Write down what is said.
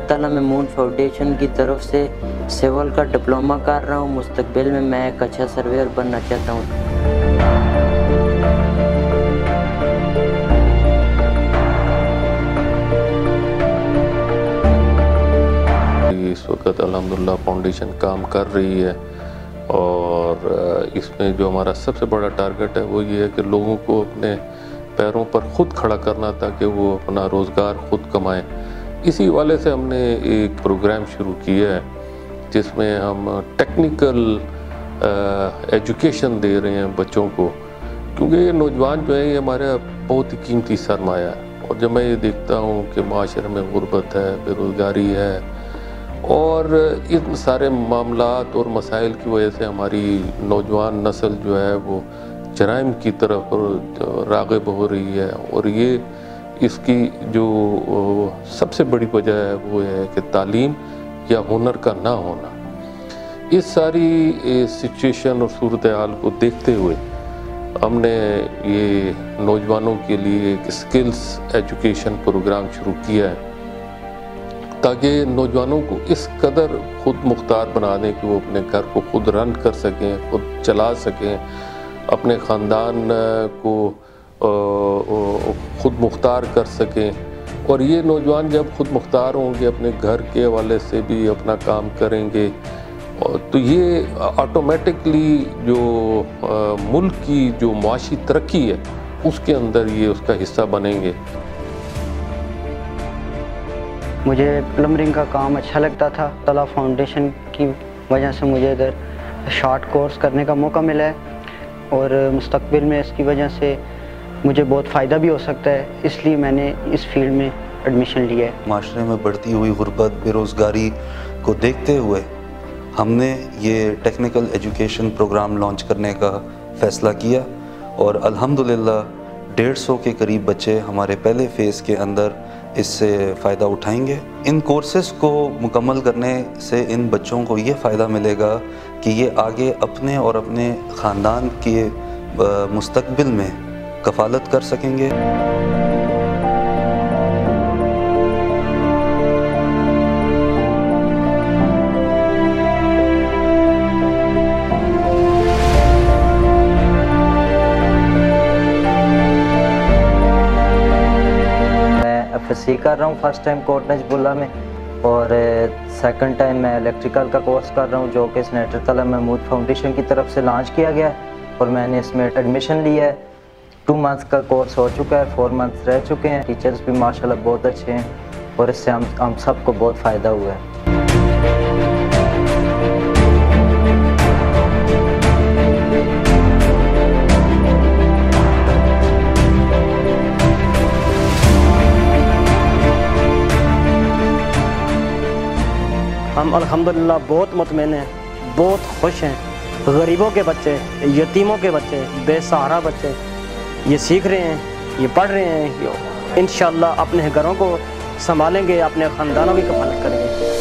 ताला महमूद फाउंडेशन की तरफ से सिविल का डिप्लोमा कर रहा हूँ। मुस्तकबिल में मैं एक अच्छा सर्वेयर बनना चाहता हूँ। इस वक्त अल्हम्दुलिल्लाह फाउंडेशन काम कर रही है और इसमें जो हमारा सबसे बड़ा टारगेट है वो ये है कि लोगों को अपने पैरों पर ख़ुद खड़ा करना ताकि वो अपना रोज़गार ख़ुद कमाएं। इसी वाले से हमने एक प्रोग्राम शुरू किया है जिसमें हम टेक्निकल एजुकेशन दे रहे हैं बच्चों को, क्योंकि ये नौजवान जो है ये हमारा बहुत ही कीमती सरमाया है। और जब मैं ये देखता हूँ कि माशरे में गुर्बत है, बेरोज़गारी है और इन सारे मामलात और मसाइल की वजह से हमारी नौजवान नस्ल जो है वो जराइम की तरफ राग़िब हो रही है, और ये इसकी जो सबसे बड़ी वजह है वो है कि तालीम या हुनर का ना होना। इस सारी सिचुएशन और सूरत हाल को देखते हुए हमने ये नौजवानों के लिए एक स्किल्स एजुकेशन प्रोग्राम शुरू किया है ताकि नौजवानों को इस कदर ख़ुद मुख्तार बना दें कि वो अपने घर को ख़ुद रन कर सकें, ख़ुद चला सकें, अपने ख़ानदान को ख़ुद मुख्तार कर सकें। और ये नौजवान जब ख़ुद मुख्तार होंगे, अपने घर के हवाले से भी अपना काम करेंगे, तो ये ऑटोमेटिकली जो मुल्क की जो माशी तरक्की है उसके अंदर ये उसका हिस्सा बनेंगे। मुझे प्लम्बरिंग का काम अच्छा लगता था। तला फाउंडेशन की वजह से मुझे इधर शॉर्ट कोर्स करने का मौका मिला है और मुस्तकबिल में इसकी वजह से मुझे बहुत फ़ायदा भी हो सकता है, इसलिए मैंने इस फील्ड में एडमिशन लिया है। माशरे में बढ़ती हुई गुर्बत, बेरोज़गारी को देखते हुए हमने ये टेक्निकल एजुकेशन प्रोग्राम लॉन्च करने का फ़ैसला किया और अल्हम्दुलिल्लाह 150 के करीब बच्चे हमारे पहले फ़ेज़ के अंदर इससे फ़ायदा उठाएंगे। इन कोर्सेज़ को मुकम्मल करने से इन बच्चों को ये फ़ायदा मिलेगा कि ये आगे अपने और अपने ख़ानदान के मुस्तकबिल में कफ़ालत कर सकेंगे। FSC कर रहा हूँ फर्स्ट टाइम कोट नजबुल्ला में, और सेकंड टाइम मैं इलेक्ट्रिकल का कोर्स कर रहा हूँ जो कि सेनेटर तला महमूद फाउंडेशन की तरफ से लॉन्च किया गया है और मैंने इसमें एडमिशन लिया है। 2 मंथ्स का कोर्स हो चुका है, 4 मंथ्स रह चुके हैं। टीचर्स भी माशाल्लाह बहुत अच्छे हैं और इससे हम सबको बहुत फ़ायदा हुआ है। हम अल्हम्दुलिल्लाह बहुत मुतमईन हैं, बहुत खुश हैं। गरीबों के बच्चे, यतीमों के बच्चे, बेसहारा बच्चे ये सीख रहे हैं, ये पढ़ रहे हैं, इंशाअल्लाह अपने घरों को संभालेंगे, अपने ख़ानदानों की कफ़ालत करेंगे।